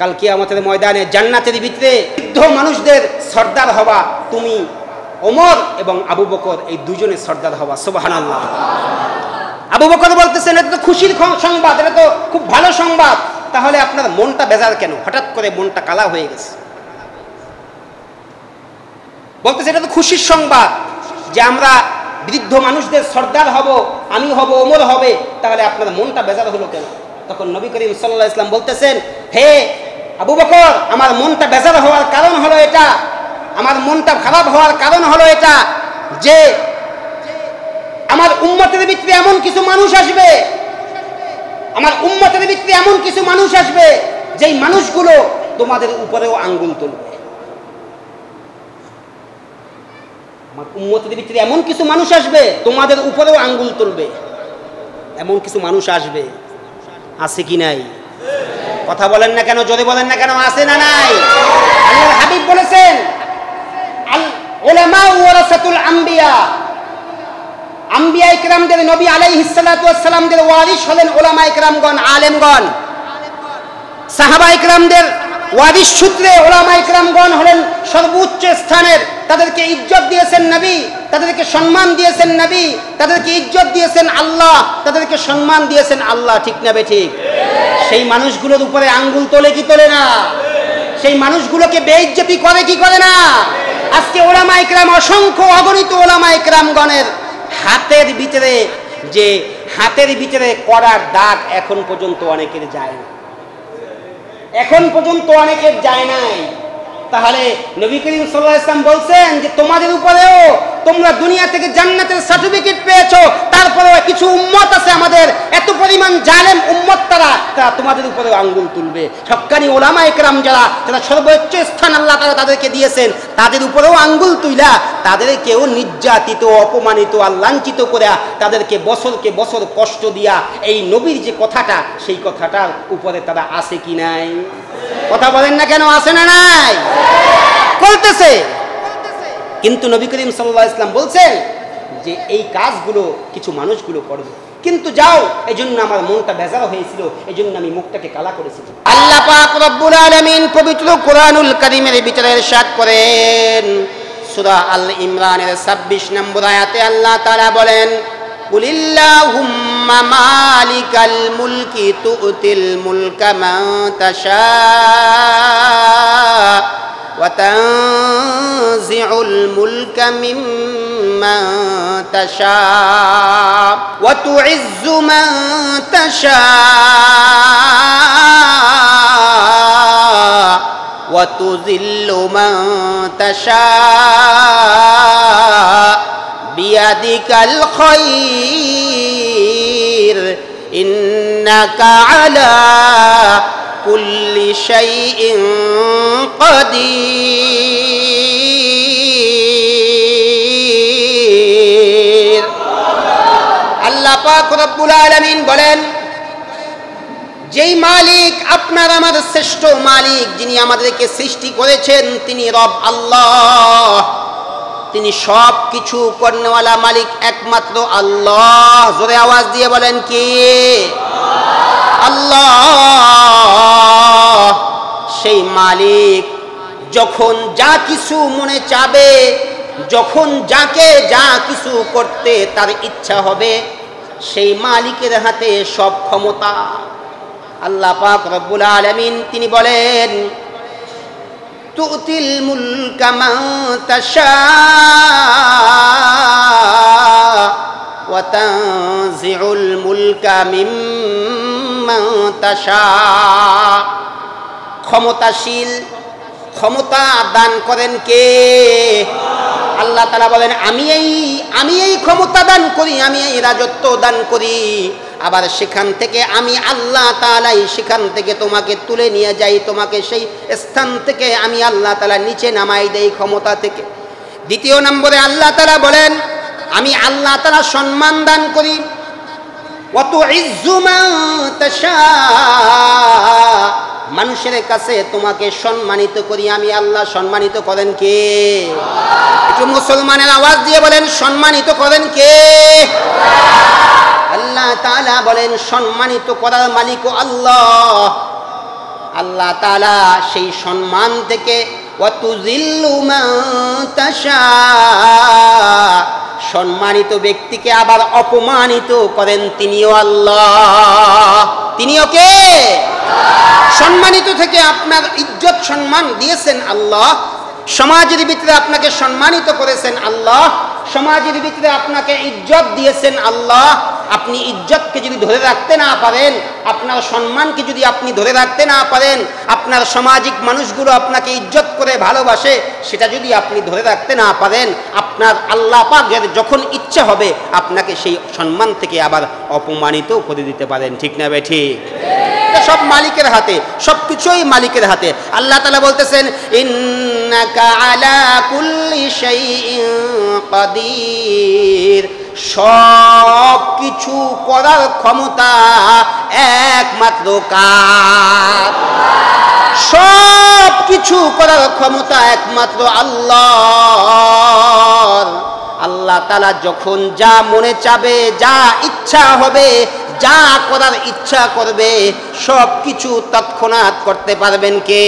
কাল কিয়ামতের ময়দানে জান্নাতের ভিতরে বৃদ্ধ মানুষদের সর্দার হবা তুমি, ওমর এবং আবু বকর, এই দুজনের সর্দার হবা। সুবহানাল্লাহ। আবু বকর বলতেছেন এটা তো খুশির সংবাদ, এটা তো খুব ভালো সংবাদ, তাহলে আপনার মনটা বেজার কেন? হঠাৎ করে মনটা কালা হয়ে গেছে। বলতেছে এটা তো খুশির সংবাদ যে আমরা বৃদ্ধ মানুষদের সর্দার হব, আমি হব, ওমর হবে, তাহলে আপনার মনটা বেজার হলো কেন? তখন নবী করিম সাল্লাল্লাহু আলাইহি ওয়াসাল্লাম বলতেছেন, হে আবু বকর, আমার মনটা বেজার হওয়ার কারণ হলো এটা, আমার মনটা খারাপ হওয়ার কারণ হলো এটা যে আমার উম্মতের ভিতরে এমন কিছু মানুষ আসবে, আমার উম্মতের ভিতরে এমন কিছু মানুষ আসবে যেই মানুষগুলো তোমাদের উপরেও আঙ্গুল তুলবে। আমার উম্মতের ভিতরে এমন কিছু মানুষ আসবে তোমাদের উপরেও আঙ্গুল তুলবে, এমন কিছু মানুষ আসবে। আছে কি নাই? কথা বলেন না কেন? জোরে বলেন না কেন? আছে না নাই? আল্লাহর হাবিব বলেছেন আল উলামা ওয়ারাসাতুল আম্বিয়া, আম্বিয়া ইকরামদের, নবী আলাইহিস সালাতু ওয়াস সালামদের ওয়ারিস হলেন উলামা ইকরামগণ, আলেমগণ। সাহাবা ইকরামদের ওয়ারিস সূত্রে উলামা ইকরামগণ হলেন সর্বোচ্চ স্থানের, তাদেরকে ইজ্জত দিয়েছেন নবী, তাদেরকে সম্মান দিয়েছেন নবী, তাদেরকে ইজ্জত দিয়েছেন আল্লাহ, তাদেরকে সম্মান দিয়েছেন আল্লাহ। ঠিক না বেঠিক? সেই মানুষগুলোর উপরে আঙ্গুল তোলে কি তোলে না? সেই মানুষগুলোকে বেইজ্জতি করে কি করে না? আজকে উলামা ইকরাম, অসংখ্য অগণিত উলামা ইকরামগণের হাতের ভিতরে, যে হাতের ভিতরে করার দাগ এখন পর্যন্ত অনেকের যায় না, এখন পর্যন্ত অনেকের যায় নাই। তাহলে নবী করিম সাল্লাল্লাহু আলাইহি ওয়াসাল্লাম বলছেন যে তোমাদের উপরেও, তোমরা দুনিয়া থেকে জান্নাতের সার্টিফিকেট পেয়েছো, তারপরেও কিছু উম্মত আছে আমাদের, এত পরিমাণ জালেম উম্মত, তারা তোমাদের উপরেও আঙ্গুল তুলবে। হক্কানি উলামা ইকরাম যারা সর্বোচ্চ স্থান আল্লাহ তাআলা তাদেরকে দিয়েছেন, তাদের উপরেও আঙ্গুল তুইলা তাদেরকেও নির্যাতিত, অপমানিত আর লাঞ্ছিত করে তাদেরকে বছরকে বছর কষ্ট দিয়া এই নবীর যে কথাটা, সেই কথাটার উপরে তারা আছে কি নাই? কথা বলেন না কেন? আছে না নাই? করতেছে। কিন্তু নবী করিম সাল্লাল্লাহু আলাইহি ওয়াসাল্লাম বলছেন যে এই কাজগুলো কিছু মানুষগুলো করবে, কিন্তু যাও, এজন্য আমার মনটা বেজার হয়েছিল, এজন্য আমি মুখটাকে কালা করেছি। আল্লাহ পাক রব্বুল আলামিন পবিত্র কোরআনুল কারীমের ভিতরে ইরশাদ করেন, সূরা আল ইমরানের 26 নম্বর আয়াতে আল্লাহ তাআলা বলেন, কুলিল্লাহুম্মা মালিকাল মুলকি তু'তিল মুলকা মান তাশা ওয়া তানজিউল মুলকা মিম্মান তাশা ওয়া তু'ইজ্জু মান তাশা ওয়া তুযিল্লু মান তাশা বিয়াদিকাল খায়র ইন্নাকা আলা কুল্লি শাইইন কাদির। আল্লাহ পাক রব্বুল আলামিন বলেন, যেই মালিক, আপনার আমার শ্রেষ্ঠ মালিক, যিনি আমাদেরকে সৃষ্টি করেছেন, তিনি রব আল্লাহ, তিনি সব কিছু করনেওয়ালা মালিক একমাত্র আল্লাহ। জোরে আওয়াজ দিয়ে বলেন কি? আল্লাহ। সেই মালিক যখন যা কিছু মনে চাবে, যখন যাকে যা কিছু করতে তার ইচ্ছা হবে, সেই মালিকের হাতে সব ক্ষমতা। আল্লাহ পাক রব্বুল আলামিন তিনি বলেন, তু'তিল মুলকা মান তাশা ওয়া তানজিউল মুলকা মিম্মান তাশা। ক্ষমতাশীল, ক্ষমতা দান করেন কে? আল্লাহ তাআলা বলেন, আমি এই ক্ষমতা দান করি, আমি এই রাজত্ব দান করি। আবার সেখান থেকে আমি আল্লাহ তাআলাই সেখান থেকে তোমাকে তুলে নিয়ে যাই, তোমাকে সেই স্থান থেকে আমি আল্লাহ তাআলা নিচে নামাই দেই ক্ষমতা থেকে। দ্বিতীয় নম্বরে আল্লাহ তাআলা বলেন, আমি আল্লাহ তাআলা সম্মান দান করি। ওয়া তুইজ্জু মান তাশা, মানুষের কাছে তোমাকে সম্মানিত করি, আমি আল্লাহ। সম্মানিত করেন কে? একটু মুসলমানের আওয়াজ দিয়ে বলেন, সম্মানিত করেন কে? আল্লাহ তাআলা বলেন, সম্মানিত করার মালিক আল্লাহ। আল্লাহ তাআলা সেই সম্মান থেকে ওয়াতুযিল্লু মান তাশা, সম্মানিত ব্যক্তিকে আবার অপমানিত করেন তিনিও আল্লাহ। তিনিও কে? সম্মানিত থেকে আপনার ইজ্জত সম্মান দিয়েছেন আল্লাহ, সমাজের ভিতরে আপনাকে সম্মানিত করেছেন আল্লাহ, সমাজের ভিতরে আপনাকে ইজ্জত দিয়েছেন আল্লাহ। আপনি ইজ্জতকে যদি ধরে রাখতে না পারেন, আপনার সম্মানকে যদি আপনি ধরে রাখতে না পারেন, আপনার সামাজিক মানুষগুলো আপনাকে ইজ্জত করে ভালোবাসে, সেটা যদি আপনি ধরে রাখতে না পারেন, আপনার আল্লাহ পাকের যখন ইচ্ছা হবে আপনাকে সেই সম্মান থেকে আবার অপমানিত করে দিতে পারেন। ঠিক না বে ঠিক? সব মালিকের হাতে, সবকিছুই মালিকের হাতে। আল্লাহ তাআলা বলতেছেন ইন্নাকা আলা কুল্লি শাইইন কাদির, সব কিছু করার ক্ষমতা একমাত্র কার? সব কিছু করার ক্ষমতা একমাত্র আল্লাহর। আল্লাহ তাআলা যখন যা মনে চাবে, যা ইচ্ছা হবে, যা করার ইচ্ছা করবে, সব কিছু তৎক্ষণাৎ করতে পারবেন কে?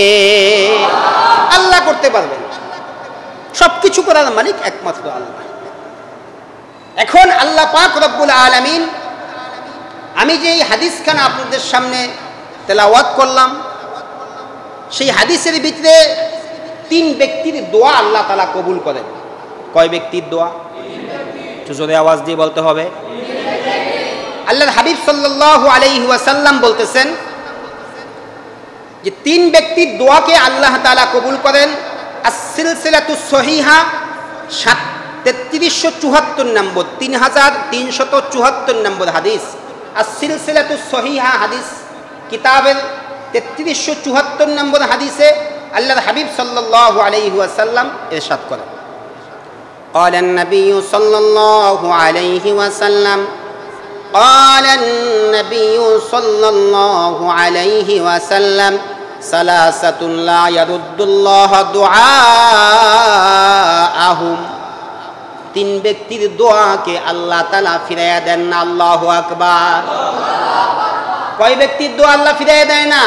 আল্লাহ করতে পারবেন। সব কিছু করার মালিক একমাত্র আল্লাহ। এখন আল্লাহ পাক রব্বুল আলামিন, আমি যে হাদিসখানা আপনাদের সামনে তেলাওয়াত করলাম, সেই হাদিসের ভিতরে 3 ব্যক্তির দোয়া আল্লাহ তাআলা কবুল করেন। কয় ব্যক্তির দোয়া? একটু জোরে আওয়াজ দিয়ে বলতে হবে। আল্লাহর হাবিব সাল্লাল্লাহু আলাইহি ওয়াসাল্লাম বলতেছেন যে 3 ব্যক্তির দোয়াকে আল্লাহ তাআলা কবুল করেন। আস-সিলসিলাতুস সহিহা 3374 নম্বর, 3374 নম্বর হাদিস। আস-সিলসিলাতুস সহিহা হাদিস কিতাবের 3374 নম্বর হাদিসে আল্লাহর হাবিব সাল্লাল্লাহু আলাইহি ওয়াসাল্লাম ইরশাদ করেন, قال النبي صلى الله عليه وسلم قال النبي صلى الله عليه وسلم ثلاثة لا يرد الله دعاءهم, 3 ব্যক্তির দোয়াকে আল্লাহ তাআলা ফিরাইয়া দেন না। আল্লাহু আকবার। কয় ব্যক্তির দোয়া আল্লাহ ফিরাইয়া দেয় না?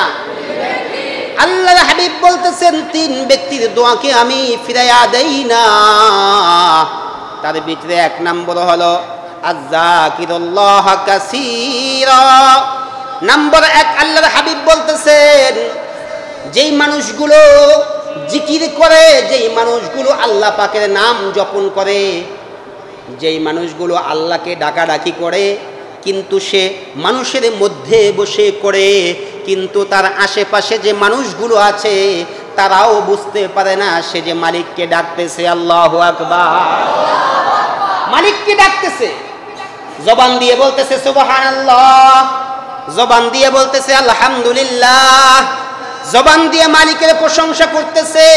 আল্লাহর হাবিব বলতেছেন 3 ব্যক্তির দোয়াকে আমি ফিরাইয়া দেই না। তার ভিতরে 1 নম্বর হলো আয-যাকিরুল্লাহ কাসীরা। নাম্বার 1, আল্লাহর হাবিব বলতেছেন যেই মানুষগুলো জিকির করে, যেই মানুষগুলো আল্লাহ পাকের নাম জপন করে, যেই মানুষগুলো আল্লাহকে ডাকাডাকি করে, কিন্তু সে মানুষের মধ্যে বসে করে, কিন্তু তার আশেপাশে যে মানুষগুলো আছে তারাও বুঝতে পারে না সে যে মালিককে ডাকতেছে। আল্লাহু আকবার। মালিককে ডাকতেছে, জবান দিয়ে বলতেছে সুবহানাল্লাহ, জবান দিয়ে বলতেছে আলহামদুলিল্লাহ, জবান দিয়ে মালিকের প্রশংসা করতেছে,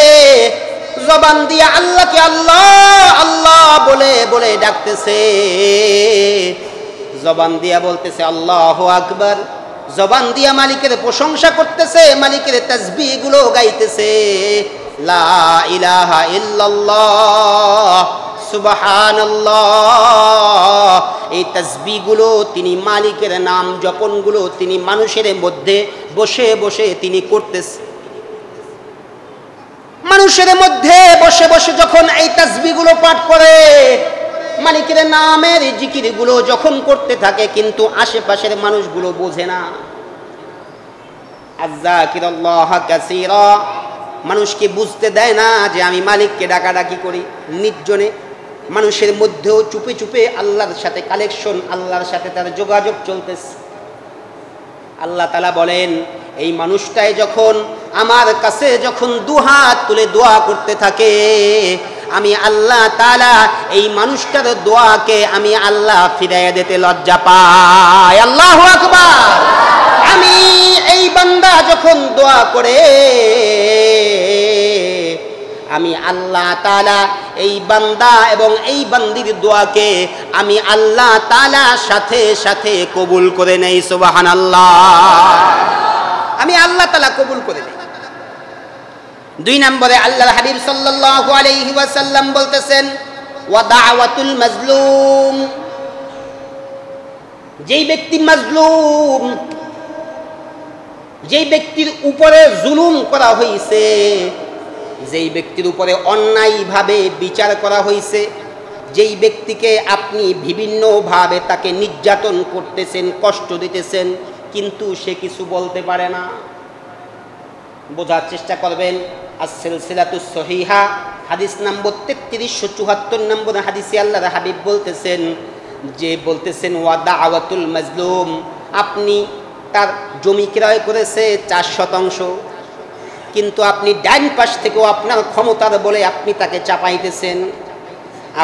জবান দিয়ে আল্লাহকে আল্লাহ আল্লাহ বলে বলে ডাকতেছে, জবান দিয়ে বলতেছে আল্লাহু আকবার, জবান দিয়ে মালিকের প্রশংসা করতেছে, মালিকের তাসবিহ গুলো গাইতেছে, লা ইলাহা ইল্লাল্লাহ সুবহানাল্লাহ। এই তাসবিহ গুলো তিনি মালিকের নাম জপন গুলো তিনি মানুষের মধ্যে বসে বসে তিনি করতেছে। মানুষের মধ্যে বসে বসে যখন এই তাসবিহ গুলো পাঠ করে, মালিকের নামের জিকির গুলো যখন করতে থাকে, কিন্তু আশেপাশের মানুষগুলো বোঝে না। আয-যাকিরুল্লাহ কাসীরা, মানুষকে বুঝতে দেয় না যে আমি মালিককে ডাকাডাকি করি নির্জনে, মানুষের মধ্যেও চুপে চুপে আল্লাহর সাথে কালেকশন, আল্লাহর সাথে তার যোগাযোগ চলতেছে। আল্লাহ তাআলা বলেন এই মানুষটাই যখন আমার কাছে যখন দুহাত তুলে দোয়া করতে থাকে, আমি আল্লাহ তাআলা এই মানুষটার দোয়াকে আমি আল্লাহ ফিরাইয়া দিতে লজ্জা পাই। আল্লাহু আকবার। আমি এই বান্দা যখন দোয়া করে, আমি আল্লাহ তাআলা এই বান্দা এবং এই বান্দির দোয়াকে আমি আল্লাহ তাআলা সাথে সাথে কবুল করে নেই। সুবহানাল্লাহ। আমি আল্লাহ তাআলা কবুল করে নেই। 2 নম্বরে আল্লাহর হাবিব সাল্লাল্লাহু আলাইহি ওয়াসাল্লাম বলতেছেন ওয়া দাওয়াতুল মাজলুম, যেই ব্যক্তি মাজলুম, যেই ব্যক্তির উপরে জুলুম করা হয়েছে, যেই ব্যক্তির উপরে অন্যায়ভাবে বিচার করা হয়েছে, যেই ব্যক্তিকে আপনি বিভিন্নভাবে তাকে নির্যাতন করতেছেন, কষ্ট দিতেছেন, কিন্তু সে কিছু বলতে পারে না। বোঝার চেষ্টা করবেন। আস-সিলসিলাতুস সহিহা হাদিস নম্বর 3374 নম্বর হাদিসে আল্লাহর হাবিব বলতেছেন ওয়া দাওয়াতুল মাজলুম, আপনি তার জমি ক্রয় করেছে 4%, কিন্তু আপনি ডান পাশ থেকেও আপনার ক্ষমতার বলে আপনি তাকে চাপাইতেছেন,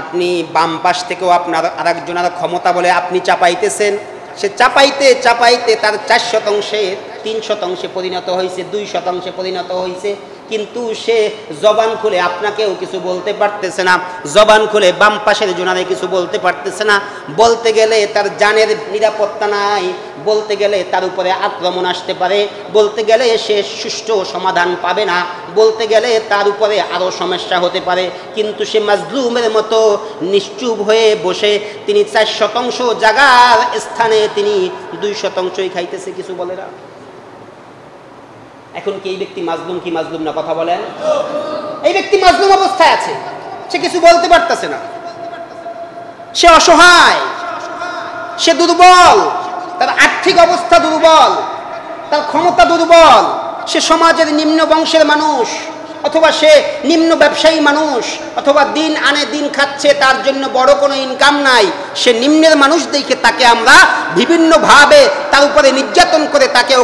আপনি বাম পাশ থেকেও আপনার আরেকজনের ক্ষমতা বলে আপনি চাপাইতেছেন। সে চাপাইতে চাপাইতে তার 4% 3% পরিণত হয়েছে, 2% পরিণত হয়েছে, কিন্তু সে জবান খুলে আপনাকেও কিছু বলতে পারতেছে না, জবান খুলে বাম পাশের জনারে কিছু বলতে পারতেছে না। বলতে গেলে তার জানের নিরাপত্তা নাই, বলতে গেলে তার উপরে আক্রমণ আসতে পারে, বলতে গেলে সে সুষ্ঠু সমাধান পাবে না, বলতে গেলে তার উপরে আরও সমস্যা হতে পারে। কিন্তু সে মাজলুমের মতো নিশ্চুপ হয়ে বসে তিনি 4% জায়গার স্থানে তিনি 2%ই খাইতেছে, কিছু বলে না। এখন কি এই ব্যক্তি মাজলুম কি মাজলুম না? কথা বলেন। এই ব্যক্তি মাজলুম অবস্থায় আছে, সে কিছু বলতে পারতেছে না, সে অসহায়, সে দুর্বল, তার আর্থিক অবস্থা দুর্বল, তার ক্ষমতা দুর্বল, সে সমাজের নিম্ন বংশের মানুষ, অথবা সে নিম্ন ব্যবসায়ী মানুষ, অথবা দিন আনে দিন খাচ্ছে, তার জন্য বড় কোনো ইনকাম নাই, সে নিম্নের মানুষ দেখে তাকে আমরা বিভিন্নভাবে তার উপরে নির্যাতন করে তাকে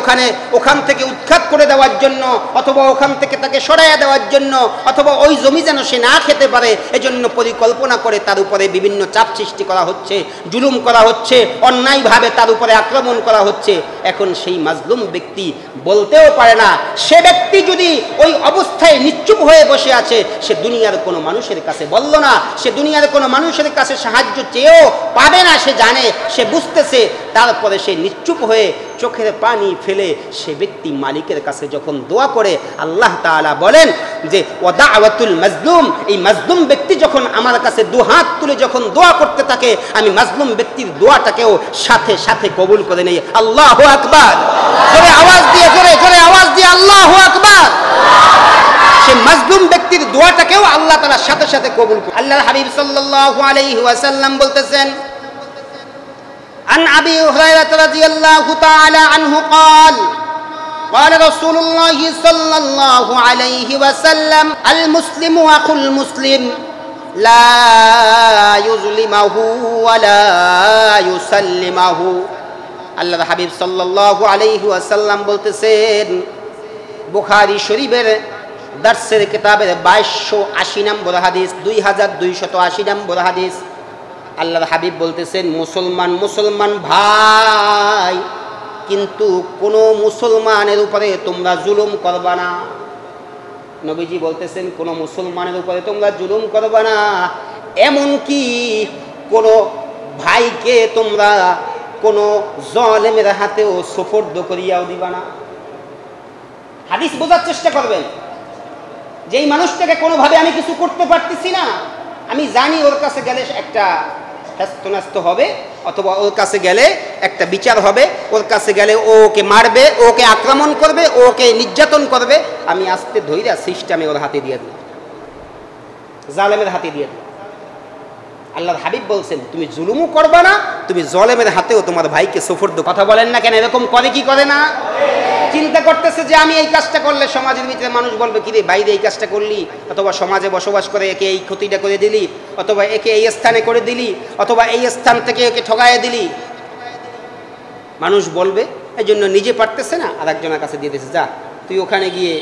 ওখান থেকে উৎখাত করে দেওয়ার জন্য, অথবা ওখান থেকে তাকে সরাইয়া দেওয়ার জন্য, অথবা ওই জমি যেন সে না খেতে পারে এজন্য পরিকল্পনা করে তার উপরে বিভিন্ন চাপ সৃষ্টি করা হচ্ছে, জুলুম করা হচ্ছে, অন্যায়ভাবে তার উপরে আক্রমণ করা হচ্ছে। এখন সেই মাজলুম ব্যক্তি বলতেও পারে না। সে ব্যক্তি যদি ওই অবস্থায় নিশ্চুপ হয়ে বসে আছে, সে দুনিয়ার কোনো মানুষের কাছে বলল না, সে দুনিয়ার কোনো মানুষের কাছে সাহায্য চেয়েও পাবে না, সে জানে, সে বুঝতেছে। তারপরে সে নিশ্চুপ হয়ে চোখের পানি ফেলে সে ব্যক্তি মালিকের কাছে যখন দোয়া করে, আল্লাহ তাআলা বলেন যে ওয়া দাওয়াতুল মাজলুম, এই মাজলুম ব্যক্তি যখন আমার কাছে দুহাত তুলে যখন দোয়া করতে থাকে, আমি মাজলুম ব্যক্তির দোয়াটাকেও সাথে সাথে কবুল করে নেই। আল্লাহু আকবার। জোরে আওয়াজ দিয়ে, জোরে আওয়াজ দিয়ে আল্লাহু আকবার। সে মাজলুম ব্যক্তির দোয়াটাকেও আল্লাহ তাআলা সাথে সাথে কবুল করে। আল্লাহর হাবিব সাল্লাল্লাহু আলাইহি ওয়াসাল্লাম বলতেছেন, عن أبي هريرة رضي الله تعالى عنه قال قال رسول الله صلى الله عليه وسلم المسلم أخو المسلم لا يظلمه ولا يسلمه। আল্লাহর হাবিব সাল্লাল্লাহু আলাইহি ওয়াসাল্লাম বলতেছেন, বুখারী শরীফের দার্সের কিতাবের 2280 নম্বর হাদিস, 2280 নম্বর হাদিস, আল্লাহর হাবিব বলতেছেন, মুসলমান ভাই, কিন্তু কোনো মুসলমানের উপরে তোমরা জুলুম করবা না। নবীজি বলতেছেন, কোনো মুসলমানের উপরে তোমরা জুলুম করবা না, এমনকি কোনো ভাইকে তোমরা কোনো জালেমের হাতেও সুপর্দ করিয়াও দিবা না। হাদিস বোঝার চেষ্টা করবেন। যেই মানুষটাকে কোনোভাবে আমি কিছু করতে পারতেছি না, আমি জানি ওর কাছে গেলে একটা হ্যাস্ত হবে, অথবা ওর কাছে গেলে একটা বিচার হবে, ওর কাছে গেলে ওকে মারবে, ওকে আক্রমণ করবে, ওকে নির্যাতন করবে, আমি আস্তে ধইরা সিস্টেমে ওর হাতে দিয়ে দিলাম, জালেমের হাতে দিয়ে দিলাম। আল্লাহর হাবিব বলছেন, তুমি জুলুমও করবা না, তুমি জালেমের হাতেও তোমার ভাইকে সুপর্দ। কথা বলেন না কেন? এরকম করে কি করে না? চিন্তা করতেছে যে আমি এই কাজটা করলে সমাজের ভিতরে মানুষ বলবে, কি রে বাইরে এই কাজটা করলি, অথবা সমাজে বসবাস করে একে এই ক্ষতিটা করে দিলি, অথবা একে এই স্থানে করে দিলি, অথবা এই স্থান থেকে একে ঠগাইয়া দিলি, মানুষ বলবে। এই জন্য নিজে পারতেছে না, আর একজনের কাছে দিয়ে দিয়েছে, যা তুই ওখানে গিয়ে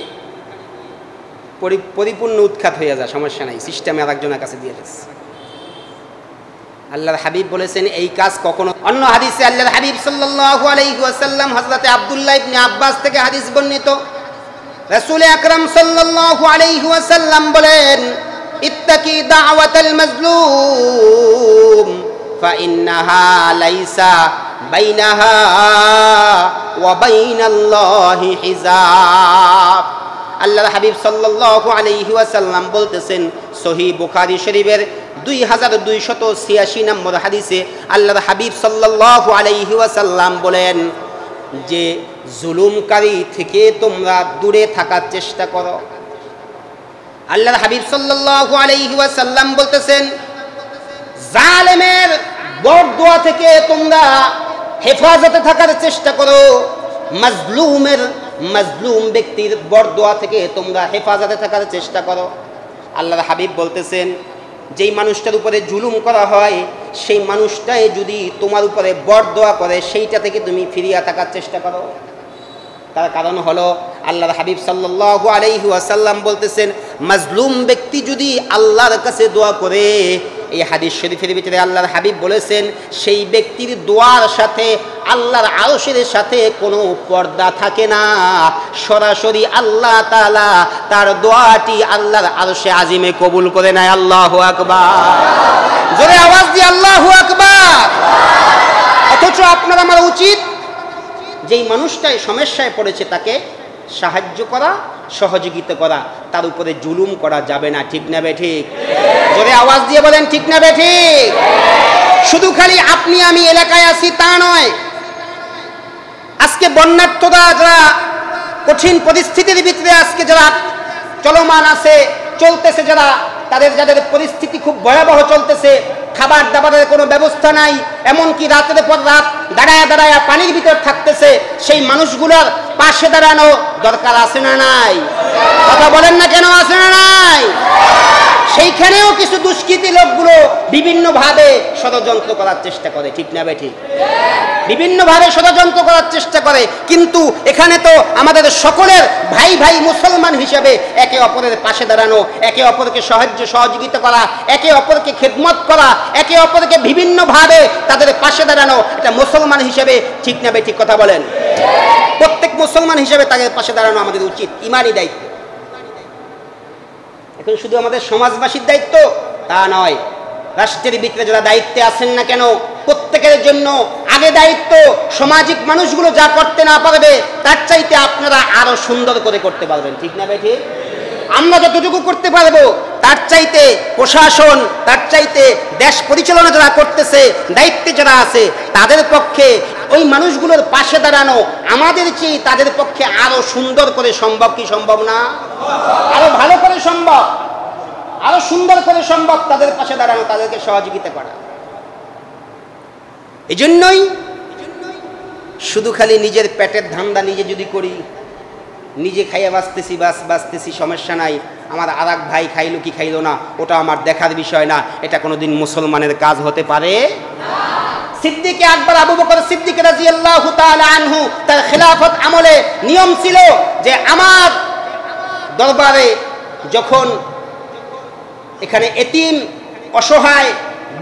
পরিপূর্ণ উৎখাত হয়ে যা, সমস্যা নাই, সিস্টেমে আর একজনের কাছে দিয়ে দিয়েছে। আল্লাহর হাবিব বলেছেন এই কাজ কখনো। অন্য হাদিসে আল্লাহর হাবিব সাল্লাল্লাহু আলাইহি ওয়াসাল্লাম হযরতে আব্দুল্লাহ ইবনে আব্বাস থেকে হাদিস বর্ণিত, রাসূল আকরাম সাল্লাল্লাহু আলাইহি ওয়াসাল্লাম বলেন, ইত্তাকি দাওয়াতাল মাজলুম ফাইন্নাহা লাইসা বাইনাহা ওয়া বাইনাল্লাহি হিজাব। আল্লাহর হাবিব সাল্লাল্লাহু আলাইহি ওয়াসাল্লাম বলতেছেন, সহিহ বুখারী শরীফের 2286 নম্বর হাদিসে আল্লাহর হাবিব সাল্লাল্লাহু আলাইহি ওয়াসাল্লাম বলেন, যে জুলুমকারী থেকে তোমরা দূরে থাকার চেষ্টা করো। আল্লাহর হাবিব সাল্লাল্লাহু আলাইহি ওয়াসাল্লাম বলতেছেন, জালেমের বরদোয়া থেকে তোমরা হেফাজতে থাকার চেষ্টা করো, মাজলুম ব্যক্তির বরদোয়া থেকে তোমরা হেফাজতে থাকার চেষ্টা করো। আল্লাহর হাবিব বলতেছেন, যেই মানুষটার উপরে জুলুম করা হয় সেই মানুষটাই যদি তোমার উপরে বরদোয়া করে সেইটা থেকে তুমি ফিরিয়ে থাকার চেষ্টা করো। তার কারণ হলো আল্লাহর হাবিব সাল্লাল্লাহু আলাইহি ওয়াসাল্লাম বলতেছেন, মাজলুম ব্যক্তি যদি আল্লাহর কাছে দোয়া করে, এই হাদিস শরীফের ভিতরে আল্লাহর হাবিব বলেছেন সেই ব্যক্তির দোয়ার সাথে আল্লাহর আরশের সাথে কোনো পর্দা থাকে না, সরাসরি আল্লাহ তাআলা তার দোয়াটি আল্লাহর আরশে আজিমে কবুল করে নেয়। আল্লাহু আকবার, জোরে আওয়াজ দিয়ে আল্লাহু আকবার। অথচ আপনার আমার উচিত যেই মানুষটাই সমস্যায় পড়েছে তাকে সাহায্য করা, সহযোগিতা করা, তার উপরে জুলুম করা যাবে না। ঠিক না বে ঠিক? জোরে আওয়াজ দিয়ে বলেন ঠিক না বে ঠিক? শুধু খালি আপনি আমি এলাকায় আছি তা নয়, আজকে বন্যার্থরা যারা কঠিন পরিস্থিতির ভিতরে আজকে যারা চলমান আছে, চলতেছে, যারা যাদের পরিস্থিতি খুব ভয়াবহ চলতেছে, খাবার দাবারের কোনো ব্যবস্থা নাই, এমনকি রাতের পর রাত দাঁড়ায় দাঁড়ায় পানির ভিতর থাকতেছে, সেই মানুষগুলোর পাশে দাঁড়ানো দরকার আছে না নাই? কথা বলেন না কেন, আছে না নাই? সেইখানেও কিছু দুষ্কৃতী লোকগুলো বিভিন্নভাবে ষড়যন্ত্র করার চেষ্টা করে। ঠিক না বে ঠিক? বিভিন্নভাবে ষড়যন্ত্র করার চেষ্টা করে, কিন্তু এখানে তো আমাদের সকলের ভাই ভাই মুসলমান হিসেবে একে অপরের পাশে দাঁড়ানো, একে অপরকে সহযোগিতা করা, একে অপরকে খেদমত করা, একে অপরকে বিভিন্নভাবে তাদের পাশে দাঁড়ানো, এটা মুসলমান হিসেবে ঠিক না বে ঠিক? কথা বলেন। প্রত্যেক মুসলমান হিসেবে তাদের পাশে দাঁড়ানো আমাদের উচিত, ইমানি দায়িত্ব। এখন শুধু আমাদের সমাজবাসীর দায়িত্ব তা নয়, রাষ্ট্রের ভিতরে যারা দায়িত্বে আছেন না কেন প্রত্যেকের জন্য আগে দায়িত্ব। সামাজিক মানুষগুলো যা করতে না পারবে তার চাইতে আপনারা আরো সুন্দর করে করতে পারবেন। ঠিক না বেঠিক? আমরা যতটুকু করতে পারবো তার চাইতে প্রশাসন, তার চাইতে দেশ পরিচালনা যারা করতেছে, দায়িত্বে যারা আছে, তাদের পক্ষে ওই মানুষগুলোর পাশে দাঁড়ানো আমাদের চেয়ে তাদের পক্ষে আরো সুন্দর করে সম্ভব। কি সম্ভব না? আরো ভালো করে সম্ভব, আরো সুন্দর করে সম্ভব তাদের পাশে দাঁড়ানো, তাদেরকে সহযোগিতা করা। এই জন্যই শুধু খালি নিজের পেটের ধান্দা নিজে যদি করি, নিজে খাইয়া বাঁচতেছি সমস্যা নাই, আমার আর এক ভাই খাইলো কি খাইলো না ওটা আমার দেখার বিষয় না, এটা কোনোদিন মুসলমানের কাজ হতে পারে না। সিদ্দিকে আকবর আবু বকর সিদ্দিক রাদিয়াল্লাহু তাআলা আনহু তার খেলাফত আমলে নিয়ম ছিল যে আমার দরবারে যখন এখানে এতিম, অসহায়,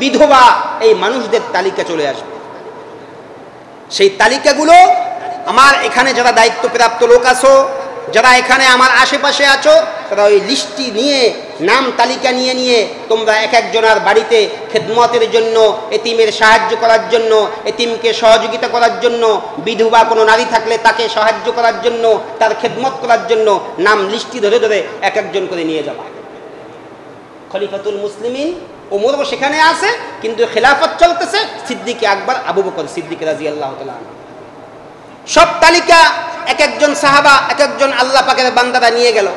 বিধবা এই মানুষদের তালিকা চলে আসবে, সেই তালিকাগুলো আমার এখানে যারা দায়িত্বপ্রাপ্ত লোক আছো, যারা এখানে আমার আশেপাশে আছো, তারা ওই লিস্টটি নিয়ে, নাম তালিকা নিয়ে নিয়ে তোমরা এক একজনের বাড়িতে খেদমতের জন্য, এতিমের সাহায্য করার জন্য, এতিমকে সহযোগিতা করার জন্য, বিধবা কোনো নারী থাকলে তাকে সাহায্য করার জন্য, তার খেদমত করার জন্য নাম লিস্টটি ধরে ধরে এক একজন করে নিয়ে যাবা। খলিফাতুল মুসলিমিন ওমরও সেখানে আছে, কিন্তু খেলাফত চলতেছে সিদ্দিক আকবর আবু বকর সিদ্দিক রাদিয়াল্লাহু তাআলা। সব তালিকা এক একজন সাহাবা, এক একজন আল্লাহ পাকের বান্দারা নিয়ে গেল,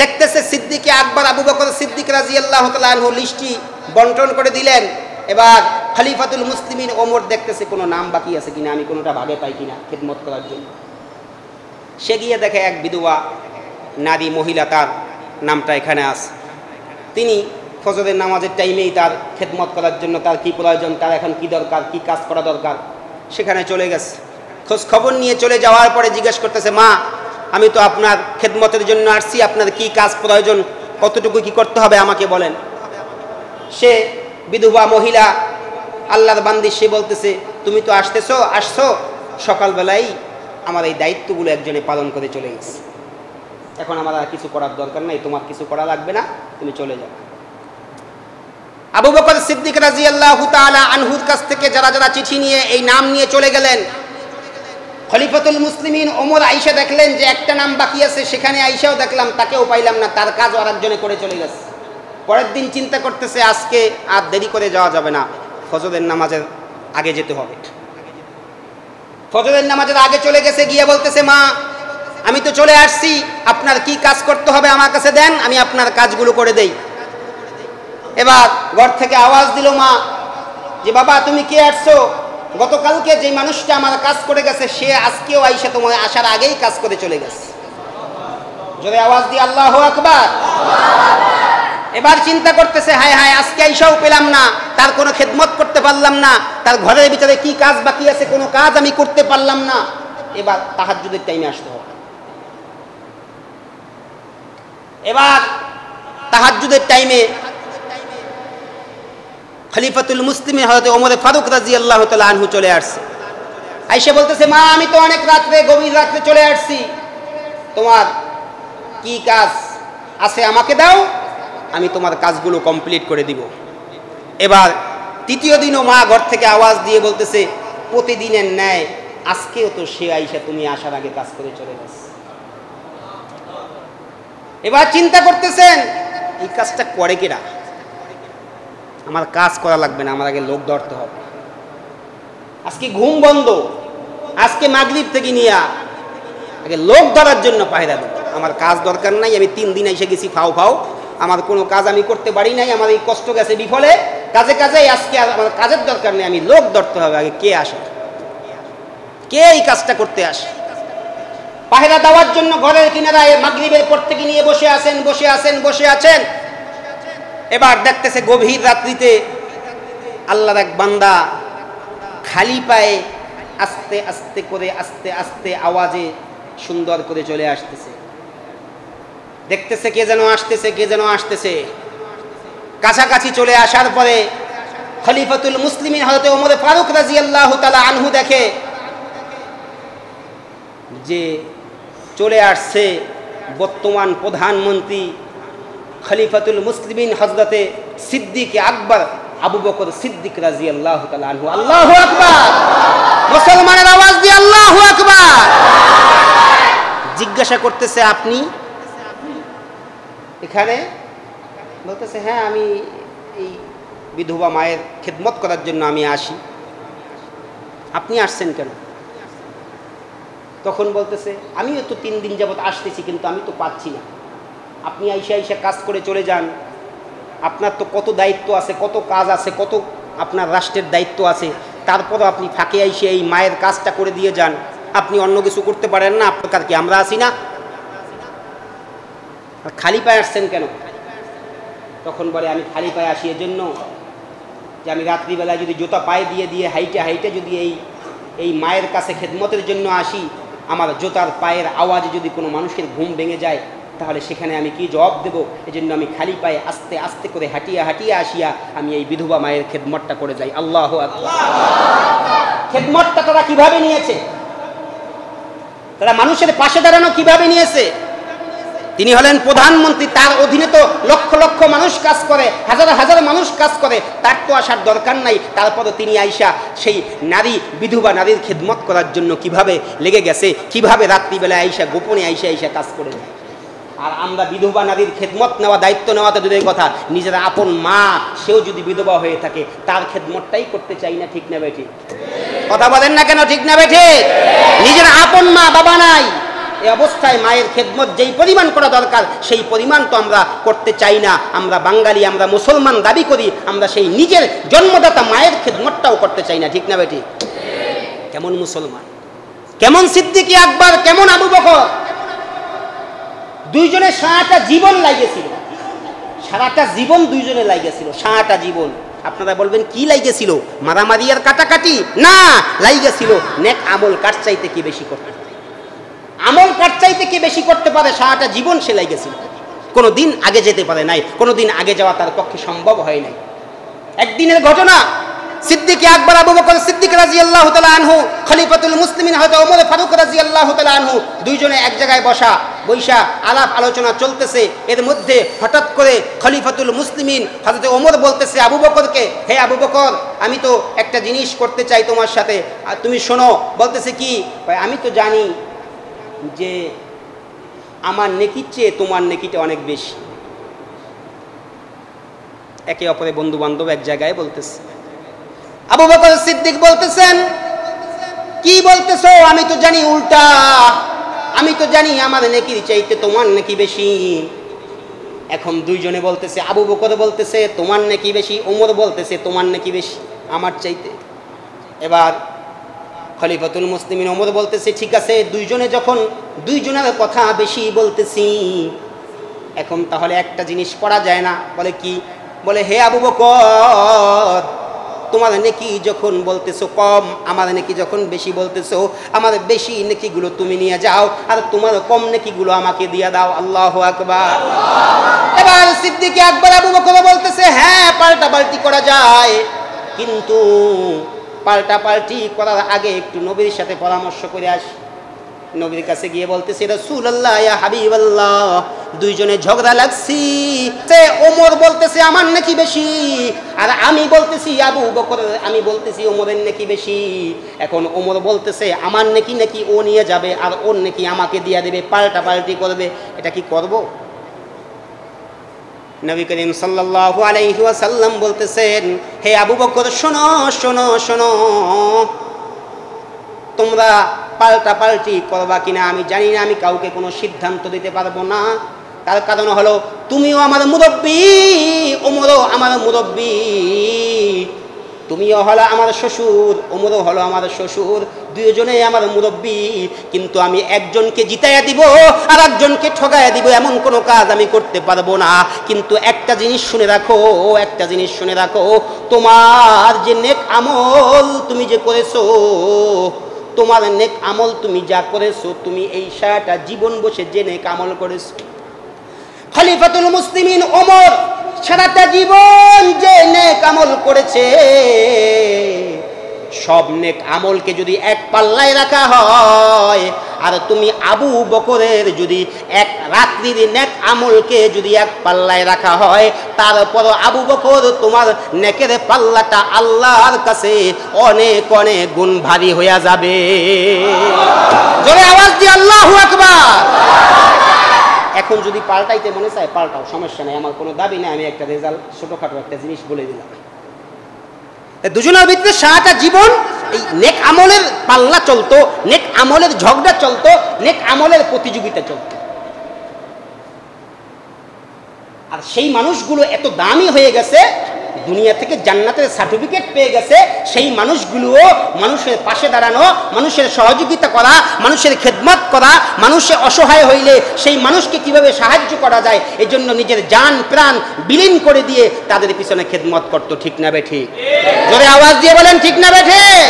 দেখতেছে সিদ্দিক আকবর আবু বকর সিদ্দিক রাদিয়াল্লাহু তাআলা আনহু লিস্টটি বন্টন করে দিলেন। এবার খলিফাতুল মুসলিমিন ওমর দেখতেছে কোনো নাম বাকি আছে কিনা, আমি কোনোটা ভাগে পাই কিনা খেদমত করার জন্য। সে গিয়ে দেখে এক বিধবা নারী মহিলা, তার নামটা এখানে আছে। তিনি ফজরের নামাজের টাইমেই তার খেদমত করার জন্য, তার কি প্রয়োজন, তার এখন কি দরকার, কি কাজ করা দরকার, সেখানে চলে গেছে। খোঁজ খবর নিয়ে চলে যাওয়ার পরে জিজ্ঞেস করতেছে, মা আমি তো আপনার খেদমতের জন্য আসছি, আপনার কি কাজ প্রয়োজন, কতটুকু কি করতে হবে আমাকে বলেন। সে বিধবা মহিলা আল্লাহর বান্দি, সে বলতেছে, তুমি তো আসছো সকালবেলায় আমার এই দায়িত্বগুলো একজনে পালন করে চলে গেছে, এখন আমার আর কিছু করার দরকার নাই, তোমার কিছু করা লাগবে না, তুমি চলে যাও। আবু বকর সিদ্দিক রাদিয়াল্লাহু তাআলা আনহুর কাছ থেকে যারা যারা চিঠি নিয়ে এই নাম নিয়ে চলে গেলেন, খলিফাতুল মুসলিমিন ওমর আয়েশা দেখলেন যে একটা নাম বাকি আছে, সেখানে আয়েশাও দেখলাম, তাকেও পাইলাম না, তার কাজ আরেকজনে করে চলে গেছে। পরের দিন চিন্তা করতেছে আজকে আর দেরি করে যাওয়া যাবে না, ফজরের নামাজের আগে যেতে হবে। ফজরের নামাজের আগে চলে গেছে, গিয়ে বলতেছে মা আমি তো চলে আসছি, আপনার কি কাজ করতে হবে আমার কাছে দেন, আমি আপনার কাজগুলো করে দেই। এবার ঘর থেকে আওয়াজ দিল মা যে বাবা তুমি কে আসছো? গতকালকে যে মানুষটা আমার কাজ করে গেছে সে আজকেও আইসা তোমার আসার আগেই কাজ করে চলে গেছে। জোরে আওয়াজ দিয়ে আল্লাহু আকবার। এবার চিন্তা করতেছে হায় হায় আজকে আইসাও পেলাম না, তার কোনো খেদমত করতে পারলাম না, তার ঘরের ভিতরে কি কাজ বাকি আছে কোনো কাজ আমি করতে পারলাম না। এবার তাহাজ্জুদের টাইমে আসতে হবে। এবার তাহাজ্জুদের টাইমে খলিফাতুল মুসলিমিন হযরত ওমর ফারুক রাদিয়াল্লাহু তাআলা আনহু চলে আসছে। আয়েশা বলতেছে মা আমি তো অনেক রাত্রে গভীর রাত্রে চলে আসছি, তোমার কি কাজ আছে আমাকে দাও, আমি তোমার কাজগুলো কমপ্লিট করে দিব। এবার তৃতীয় দিনও মা ঘর থেকে আওয়াজ দিয়ে বলতেছে প্রতিদিনের ন্যায় আজকেও তো সে আয়েশা তুমি আসার আগে কাজ করে চলে গেছে। এবার চিন্তা করতেছেন এই কাজটা করে কিনা, আমার কাজ করা লাগবে না, আমার আগে লোক ধরতে হবে। আজকে ঘুম বন্ধ, আজকে মাগরিব থেকে নিয়ে আগে লোক ধরার জন্য পায়রা দেব। আমার কাজ দরকার নাই, আমি 3 দিন এসে গেছি ফাও ফাও, আমার কোনো কাজ আমি করতে পারি নাই, আমার এই কষ্ট গেছে বিফলে, কাজে কাজে আজকে আমার কাজের দরকার নেই, আমি লোক ধরতে হবে। আগে কে আসে, কে এই কাজটা করতে আসে? পায়রা দেওয়ার জন্য ঘরের কিনারায় মাগরিবের পর থেকে নিয়ে বসে আছেন। এবার দেখতেছে গভীর রাত্রিতে আল্লাহর এক বান্দা খালি পায়ে আস্তে আস্তে আওয়াজে সুন্দর করে চলে আসতেছে। দেখতেছে কে যেন আসতেছে। কাছাকাছি চলে আসার পরে খলিফাতুল মুসলিমিন হযরত ওমর ফারুক রাদিয়াল্লাহু তাআলা আনহু দেখে যে চলে আসছে বর্তমান প্রধানমন্ত্রী খলিফাতুল মুসলিমিন হযরতে সিদ্দিক আকবর আবু বকর সিদ্দিক রাদিয়াল্লাহু তাআলা আনহু। আল্লাহু আকবার, মুসলমানের আওয়াজ দিয়ে আল্লাহু আকবার। জিজ্ঞাসা করতেছে আপনি এখানে? বলতেছে হ্যাঁ আমি এই বিধবা মায়ের খেদমত করার জন্য আমি আসি। আপনি আসছেন কেন? তখন বলতেছে আমিও তো 3 দিন যাবত আসতেছি কিন্তু আমি তো পাচ্ছি না। আপনি আইসা কাজ করে চলে যান, আপনার তো কত দায়িত্ব আছে, কত কাজ আছে, কত আপনার রাষ্ট্রের দায়িত্ব আছে, তারপরও আপনি ফাঁকে আইসে এই মায়ের কাজটা করে দিয়ে যান। আপনি অন্য কিছু করতে পারেন না? আপনার কি আমরা আসি না? খালি পায়ে আসছেন কেন? তখন বলে আমি খালি পায়ে আসি এজন্য যে আমি রাত্রিবেলায় যদি জুতা পায়ে দিয়ে হাইটে যদি এই মায়ের কাছে খেদমতের জন্য আসি, আমার জুতার পায়ের আওয়াজে যদি কোনো মানুষের ঘুম ভেঙে যায় তাহলে সেখানে আমি কি জবাব দেব? এজন্য আমি খালি পায়ে আস্তে করে হাঁটিয়ে আসিয়া আমি এই বিধবা মায়ের খেদমতটা করে যাই। আল্লাহু আকবার। খেদমতটা তারা কিভাবে নিয়েছে, তারা মানুষের পাশে দাঁড়ানো কিভাবে নিয়েছে? তিনি হলেন প্রধানমন্ত্রী, তার অধীনে তো লক্ষ লক্ষ মানুষ কাজ করে, হাজার মানুষ কাজ করে, তার তো আসার দরকার নাই। তারপরে তিনি আইসা সেই বিধবা নারীর খেদমত করার জন্য কিভাবে লেগে গেছে, কিভাবে রাত্রিবেলায় আইসা গোপনে আইসা কাজ করে যায়। আর আমরা বিধবা নারীর খেদমত নেওয়া, দায়িত্ব নেওয়াতে দূরের কথা, নিজের আপন মা সেও যদি বিধবা হয়ে থাকে তার খেদমতটাই করতে চাই না। ঠিক না বেঠিক? কথা বলেন না কেন? ঠিক না বেঠিক? নিজের আপন মা বাবা নাই, এই অবস্থায় মায়ের খেদমত যেই পরিমাণ করা দরকার সেই পরিমাণ তো আমরা করতে চাই না। আমরা বাঙালি, আমরা মুসলমান দাবি করি, আমরা সেই নিজের জন্মদাতা মায়ের খেদমতটাও করতে চাই না। ঠিক না বেঠিক? কেমন মুসলমান, কেমন সিদ্দিক আকবর, কেমন আবু বকর, দুইজনে সারাটা জীবন লাগিয়েছিল, দুইজনে লাগিয়েছিল সারাটা জীবন। আপনারা বলবেন কি লাগিয়েছিল? মারামারি আর কাটাকাটি না, লাগিয়েছিল নেক আমল কার চাইতে কি বেশি করতে পারে, আমল কার চাইতে কি বেশি করতে পারে। সারাটা জীবন সে লাগিয়েছিল, কোনোদিন আগে যেতে পারে নাই, কোনোদিন আগে যাওয়া তার পক্ষে সম্ভব হয় নাই। একদিনের ঘটনা, সিদ্দিক আকবর আবু বকর সিদ্দিক রাদিয়াল্লাহু তাআলা আনহু, খলিফাতুল মুসলিমিন হযরত ওমর ফারুক রাদিয়াল্লাহু তাআলা আনহু, দুইজনে এক জায়গায় বৈশা আলাপ আলোচনা চলতেছে। এর মধ্যে হঠাৎ করে খলিফাতুল মুসলিমিন হযরত ওমর বলতেছে আবু বকরকে, হে আবু বকর আমি তো একটা জিনিস করতে চাই তোমার সাথে, তুমি শোনো। বলতেছে কি? আমি তো জানি যে আমার নেকির চেয়ে তোমার নেকিটা অনেক বেশি। একে অপরে বন্ধু বান্ধব এক জায়গায় বলতেছে। আবু বকর সিদ্দিক বলতেছেন কি বলতেছো? আমি তো জানি উল্টা, আমি তো জানি আমার নেকির চাইতে তোমার নেকি বেশি। এখন দুইজনে বলতেছে, আবু বকর বলতেছে তোমার নেকি বেশি, ওমর বলতেছে তোমার নেকি বেশি আমার চাইতে। এবার খলিফাতুল মুসলিমিন ওমর বলতেছে, ঠিক আছে, দুইজনে যখন দুইজনের কথা বেশি বলতেছি, এখন তাহলে একটা জিনিস করা যায় না? বলে কি? বলে হে আবু বকর, তোমার নেকি যখন বলতেছো কম, আমার নেকি যখন বেশি বলতেছো, আমার বেশি নেকিগুলো তুমি নিয়ে যাও, আর তোমার কম নেকিগুলো আমাকে দিয়ে দাও। আল্লাহু আকবার। এবার সিদ্দিক আকবর আবু বকর বলতেছে, হ্যাঁ পাল্টাপাল্টি করা যায়, কিন্তু পাল্টাপাল্টি করার আগে একটু নবীর সাথে পরামর্শ করে আসি। নবীর কাছে গিয়ে বলতেছে, রাসূলুল্লাহ ইয়া হাবিবাল্লাহ, দুইজনে ঝগড়া লাগছি, ওমর বলতেছে আমার নাকি বেশি, আর আমি বলতেছি আবু বকর, আমি বলতেছি ওমরের নাকি বেশি। এখন ওমর বলতেছে আমার নাকি ও নিয়ে যাবে, আর ওর নাকি আমাকে দিয়ে দেবে, পাল্টাপাল্টি করবে, এটা কি করব? নবী করিম সাল্লাল্লাহু আলাইহি ওয়াসাল্লাম বলতেছেন, হে আবু বকর, শোনো শোনো শোনো, তোমরা পাল্টাপাল্টি করবা কিনা আমি জানি না, আমি কাউকে কোনো সিদ্ধান্ত দিতে পারবো না। তার কারণ হলো তুমিও আমার মুরব্বী, ওমরও আমার মুরব্বী, তুমিও হলো আমার শ্বশুর, ওমরও হলো আমার শ্বশুর, দুইজনেই আমার মুরব্বী, কিন্তু আমি একজনকে জিতাইয়া দিব আর একজনকে ঠগাইয়া দিব, এমন কোনো কাজ আমি করতে পারবো না। কিন্তু একটা জিনিস শুনে রাখো, একটা জিনিস শুনে রাখো, তোমার যে নেক আমল তুমি যে করেছো, তোমার নেক আমল তুমি যা করেছো, তুমি এই সারাটা জীবন বসে যে নেক আমল করেছো। খলিফাতুল মুসলিমিন ওমর সারাটা জীবন যে নেক আমল করেছে, সব নেক আমলকে যদি এক পাল্লায় রাখা হয়, আর তুমি আবু বকরের যদি এক রাত্রির নেক আমলকে যদি এক পাল্লায় রাখা হয়, তারপর আবু বকর তোমার নেকের পাল্লাটা আল্লাহর কাছে অনেক অনেক গুণ ভারী হয়ে যাবে। জোরে আওয়াজ দিয়ে আল্লাহু আকবার। এখন যদি পাল্টাইতে মনে চায় পাল্টাও, সমস্যা নেই, আমার কোনো দাবি নেই, আমি একটা রেজাল্ট ছোটখাটো একটা জিনিস বলে দিলাম। দুজনের ভিতরে সারাটা জীবন এই নেক আমলের পাল্লা চলতো, নেক আমলের ঝগড়া চলতো, নেক আমলের প্রতিযোগিতা চলতো। আর সেই মানুষগুলো এত দামি হয়ে গেছে, দুনিয়া থেকে জান্নাতের সার্টিফিকেট পেয়ে গেছে, সেই মানুষগুলোও মানুষের পাশে দাঁড়ানো, মানুষের সহযোগিতা করা, মানুষের খেদমত করা, মানুষের অসহায় হইলে সেই মানুষকে কিভাবে সাহায্য করা যায়, এই জন্য নিজের জান প্রাণ বিলীন করে দিয়ে তাদের পিছনে খেদমত করতো। ঠিক না বেঠিক? জোরে আওয়াজ দিয়ে বলেন ঠিক না বেঠিক?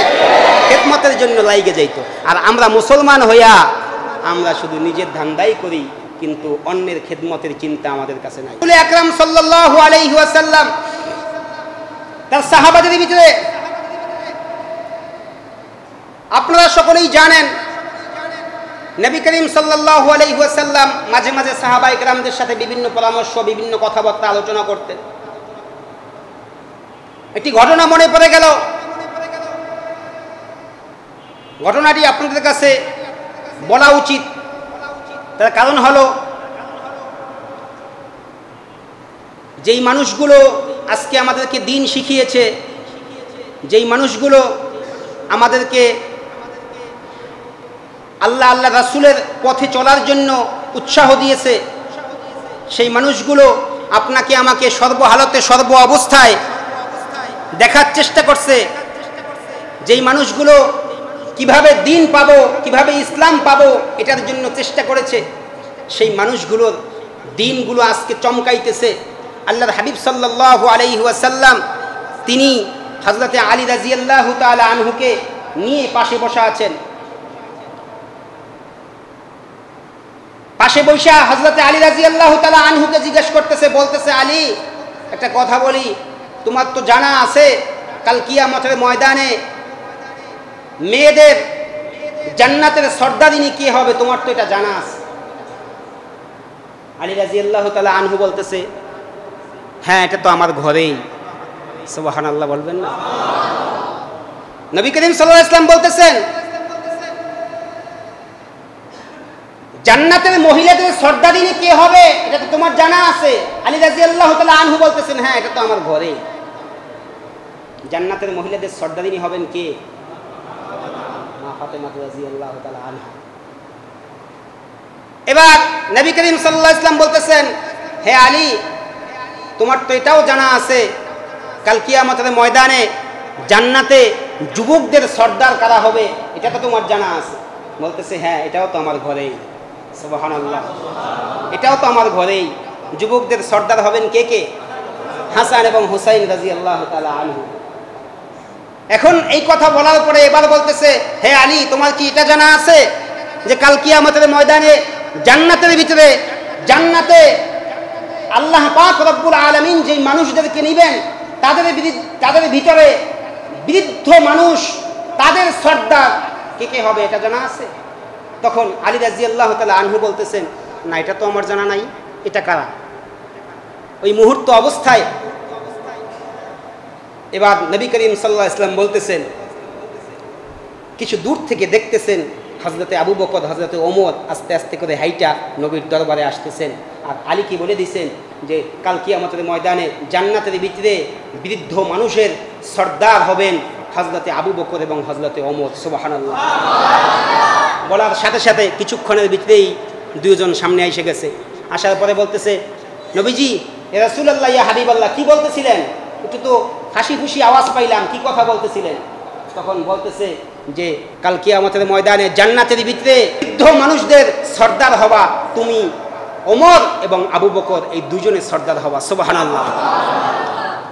খেদমতের জন্য লাইগে যাইতো। আর আমরা মুসলমান হইয়া আমরা শুধু নিজের ধান্দাই করি, কিন্তু অন্যের খেদমতের চিন্তা আমাদের কাছে নাই। রাসূল আকরাম সাল্লাল্লাহু আলাইহি ওয়াসাল্লাম তার সাহাবাদের ভিতরে আপনারা সকলেই জানেন, নবী করিম সাল্লাল্লাহু আলাইহি ওয়াসাল্লাম মাঝে মাঝে সাহাবায়ে কেরামদের সাথে বিভিন্ন পরামর্শ, বিভিন্ন কথাবার্তা আলোচনা করতেন। একটি ঘটনা মনে পড়ে গেল, ঘটনাটি আপনাদের কাছে বলা উচিত। তার কারণ হলো, যেই মানুষগুলো আজকে আমাদেরকে দ্বীন শিখিয়েছে, যেই মানুষগুলো আমাদেরকে আল্লাহ আল্লাহ রাসূলের পথে চলার জন্য উৎসাহ দিয়েছে, সেই মানুষগুলো আপনাকে আমাকে সর্বহালতে সর্ব অবস্থায় দেখার চেষ্টা করছে। যেই মানুষগুলো কিভাবে দ্বীন পাবো, কিভাবে ইসলাম পাবো, এটার জন্য চেষ্টা করেছে, সেই মানুষগুলোর দ্বীনগুলো আজকে চমকাইতেছে। আল্লাহর হাবিব সাল্লাল্লাহু আলাইহি ওয়াসাল্লাম তিনি হযরতে আলী রাদিয়াল্লাহু তাআলা আনহুকে নিয়ে পাশে বসা আছেন। পাশে বসা হযরতে আলী রাদিয়াল্লাহু তাআলা আনহুকে জিজ্ঞেস করতেছে, বলতেছে, আলী একটা কথা বলি, তোমার তো জানা আছে কাল কিয়ামতের ময়দানে মেয়েদের জান্নাতের সর্দারিনী কে হবে, তোমার তো এটা জানা আছে। আলী রাদিয়াল্লাহু তাআলা আনহু বলতেছে, হ্যাঁ এটা তো আমার ঘরেই। সুবহানাল্লাহ বলবেন না? নবী করিম সাল্লাল্লাহু আলাইহি ওয়াসাল্লাম বলতেছেন, জান্নাতের মহিলাদের সর্দারিনী কে হবে এটা তো তোমার জানা আছে। আলী রাদিয়াল্লাহু তাআলা আনহু বলতেছেন, হ্যাঁ এটা তো আমার ঘরেই। জান্নাতের মহিলাদের সর্দারিনী হবেন কে? মা ফাতেমা রাদিয়াল্লাহু তাআলা আনহা। এবার নবী করিম সাল্লাল্লাহু আলাইহি ওয়াসাল্লাম বলতেছেন, হে আলী, তোমার তো এটাও জানা আছে কাল কিয়ামতের ময়দানে জান্নাতে যুবকদের সর্দার কারা হবে, এটা তো তোমার জানা আছে। বলতেছে, হ্যাঁ, এটাও তো আমার ঘরেই। সুবহানাল্লাহ, এটাও তো আমার ঘরেই। যুবকদের সর্দার হবেন কে কে? হাসান এবং হুসাইন রাদিয়াল্লাহু তাআলা আনহু। এখন এই কথা বলার পরে এবার বলতেছে, হে আলী, তোমার কি এটা জানা আছে যে কাল কিয়ামতের ময়দানে জান্নাতের ভিতরে, জান্নাতে আল্লাহ পাক রব্বুল আলামিন যেই মানুষদেরকে নিবেন তাদের ভিতরে বৃদ্ধ মানুষ, তাদের সর্দার কে কে হবে, এটা জানা আছে? তখন আলী রাদিয়াল্লাহু তাআলা আনহু বলতেছেন, না, এটা তো আমার জানা নাই, এটা কারা? ওই মুহূর্ত অবস্থায় এবার নবী করিম সাল্লাল্লাহু আলাইহি ওয়াসাল্লাম বলতেছেন, কিছু দূর থেকে দেখতেছেন হযরতে আবু বকর, হযরতে ওমর আস্তে আস্তে করে হাইটা নবীর দরবারে আসতেছেন। আর আলীকে বলে দিয়েছেন যে কাল কিয়ামতের ময়দানে জান্নাতের ভিতরে বৃদ্ধ মানুষের সর্দার হবেন হযরতে আবু বকর এবং হযরতে ওমর। সুবহানাল্লাহ। বলার সাথে সাথে কিছুক্ষণের ভিতরেই দুইজন সামনে এসে গেছে। আসার পরে বলতেছে, নবীজি, ইয়া রাসূলুল্লাহ, ইয়া হাবিবাল্লাহ, কি বলতেছিলেন? একটু তো হাসি খুশি আওয়াজ পাইলাম, কি কথা বলতেছিলেন? তখন বলতেছে যে কাল কিয়ামতের ময়দানে জান্নাতের ভিতরে বৃদ্ধ মানুষদের সর্দার হবা তুমি, ওমর এবং আবু বকর, এই দুজনের সর্দার হবা। সুবহানাল্লাহ।